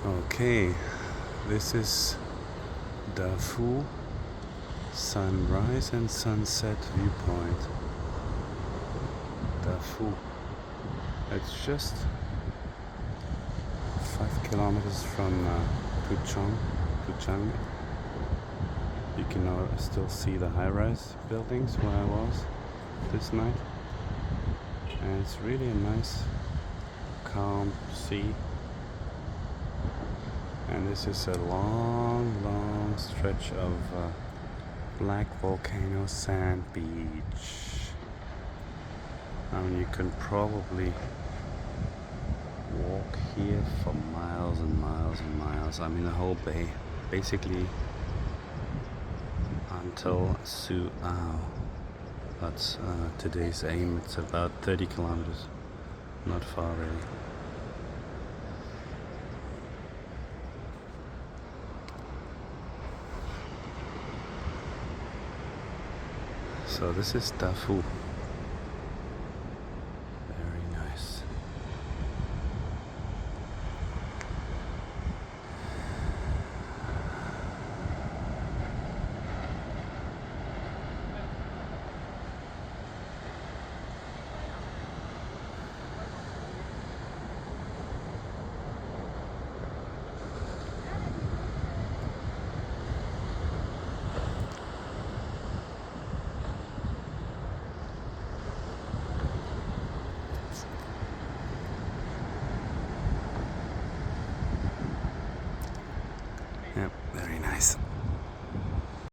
Okay, this is Darfur sunrise and sunset viewpoint. Darfur. It's just 5 kilometers from Tuchang. You can still see the high-rise buildings where I was this night, and it's really a nice, calm sea. And this is a long stretch of black volcano sand beach. I mean, you can probably walk here for miles and miles and miles. I mean, the whole bay, basically until Suao. That's today's aim. It's about 30 kilometers, not far really. So this is Darfur.